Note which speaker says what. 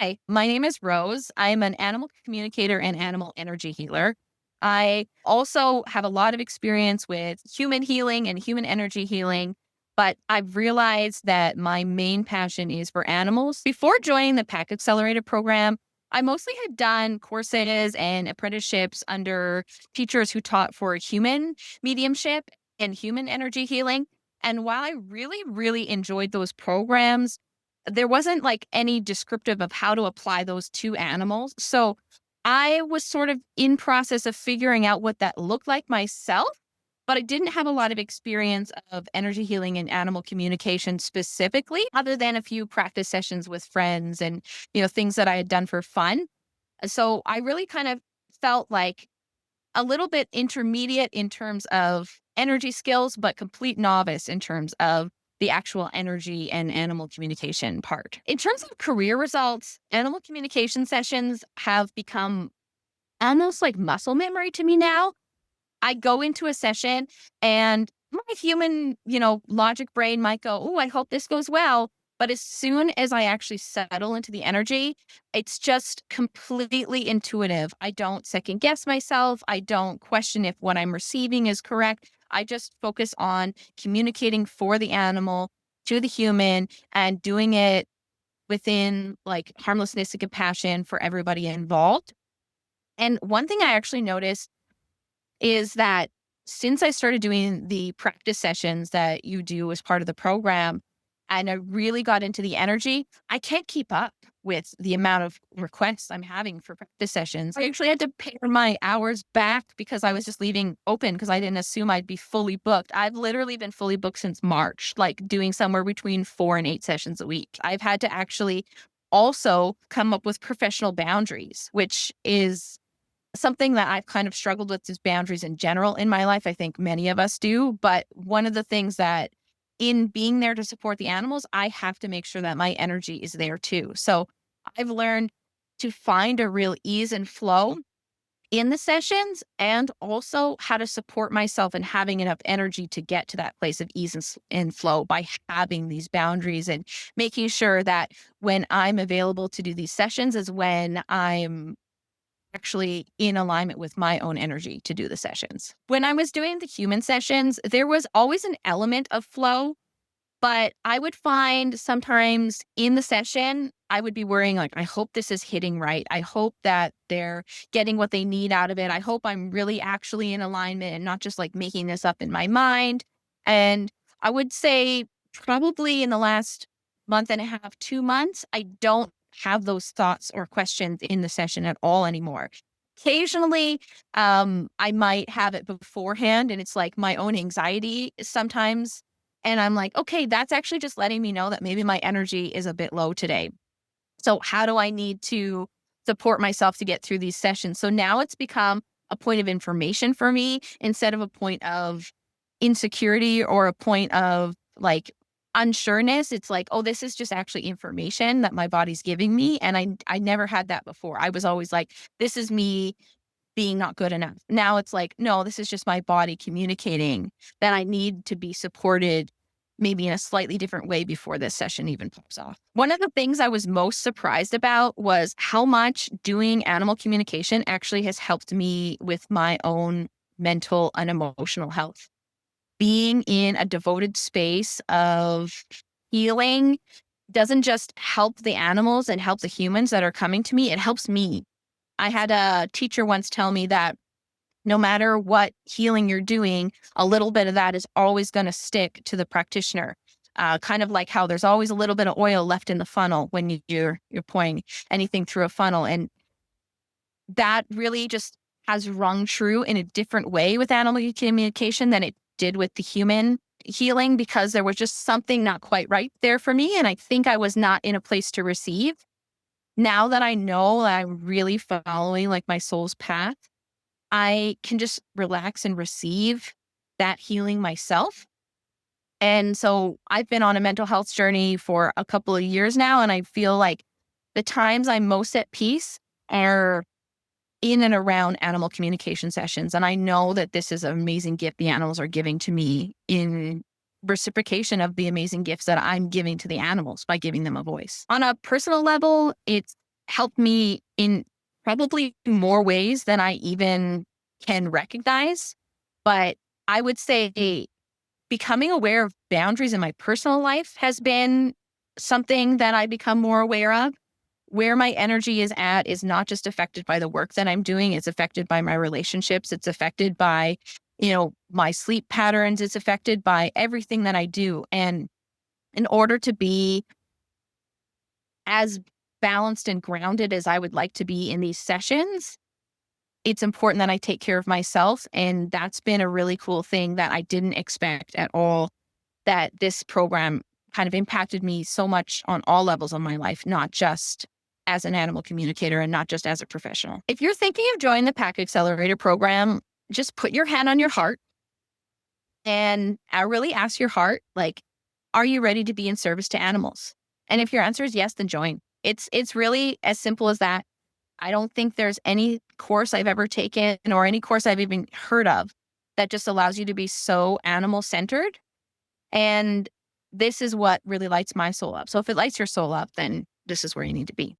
Speaker 1: Hi, my name is Rose. I'm an animal communicator and animal energy healer. I also have a lot of experience with human healing and human energy healing, but I've realized that my main passion is for animals. Before joining the Pack Accelerator program, I mostly had done courses and apprenticeships under teachers who taught for human mediumship and human energy healing. And while I really enjoyed those programs, there wasn't like any descriptive of how to apply those to animals. So I was sort of in process of figuring out what that looked like myself, but I didn't have a lot of experience of energy healing and animal communication specifically, other than a few practice sessions with friends and, things that I had done for fun. So I really kind of felt like a little bit intermediate in terms of energy skills, but complete novice in terms of the actual energy and animal communication part. In terms of career results, animal communication sessions have become almost like muscle memory to me now. I go into a session and my human, logic brain might go, "Oh, I hope this goes well." But as soon as I actually settle into the energy, it's just completely intuitive. I don't second guess myself. I don't question if what I'm receiving is correct. I just focus on communicating for the animal to the human and doing it within like harmlessness and compassion for everybody involved. And one thing I actually noticed is that since I started doing the practice sessions that you do as part of the program, and I really got into the energy, I can't keep up with the amount of requests I'm having for practice sessions. I actually had to pare my hours back because I was just leaving open because I didn't assume I'd be fully booked. I've literally been fully booked since March, like doing somewhere between 4 and 8 sessions a week. I've had to actually also come up with professional boundaries, which is something that I've kind of struggled with is boundaries in general in my life. I think many of us do. But one of the things that in being there to support the animals, I have to make sure that my energy is there too. So I've learned to find a real ease and flow in the sessions and also how to support myself and having enough energy to get to that place of ease and flow by having these boundaries and making sure that when I'm available to do these sessions is when I'm actually in alignment with my own energy to do the sessions. When I was doing the human sessions, there was always an element of flow, but I would find sometimes in the session, I would be worrying, like, I hope this is hitting right. I hope that they're getting what they need out of it. I hope I'm really actually in alignment and not just like making this up in my mind. And I would say probably in the last month and a half, 2 months, I don't have those thoughts or questions in the session at all anymore. Occasionally, I might have it beforehand and it's like my own anxiety sometimes and I'm like, okay, that's actually just letting me know that maybe my energy is a bit low today. So, how do I need to support myself to get through these sessions? So now it's become a point of information for me instead of a point of insecurity or a point of like unsureness. It's like, oh, this is just actually information that my body's giving me. And I never had that before. I was always like, this is me being not good enough. Now it's like, no, this is just my body communicating that I need to be supported maybe in a slightly different way before this session even pops off. One of the things I was most surprised about was how much doing animal communication actually has helped me with my own mental and emotional health. Being in a devoted space of healing doesn't just help the animals and help the humans that are coming to me, it helps me. I had a teacher once tell me that no matter what healing you're doing, a little bit of that is always going to stick to the practitioner. Kind of like how there's always a little bit of oil left in the funnel when you're pouring anything through a funnel, and that really just has rung true in a different way with animal communication than it did with the human healing because there was just something not quite right there for me, and I think I was not in a place to receive. Now that I know that I'm really following like my soul's path, I can just relax and receive that healing myself. And so I've been on a mental health journey for a couple of years now, and I feel like the times I'm most at peace are in and around animal communication sessions. And I know that this is an amazing gift the animals are giving to me in reciprocation of the amazing gifts that I'm giving to the animals by giving them a voice. On a personal level, it's helped me in probably more ways than I even can recognize. But I would say becoming aware of boundaries in my personal life has been something that I become more aware of. Where my energy is at is not just affected by the work that I'm doing, it's affected by my relationships, it's affected by, my sleep patterns, it's affected by everything that I do. And in order to be as balanced and grounded as I would like to be in these sessions, it's important that I take care of myself. And that's been a really cool thing that I didn't expect at all, that this program kind of impacted me so much on all levels of my life, not just as an animal communicator and not just as a professional. If you're thinking of joining the Pack Accelerator program, just put your hand on your heart and I really ask your heart, like, are you ready to be in service to animals? And if your answer is yes, then join. It's really as simple as that. I don't think there's any course I've ever taken or any course I've even heard of that just allows you to be so animal centered. And this is what really lights my soul up. So if it lights your soul up, then this is where you need to be.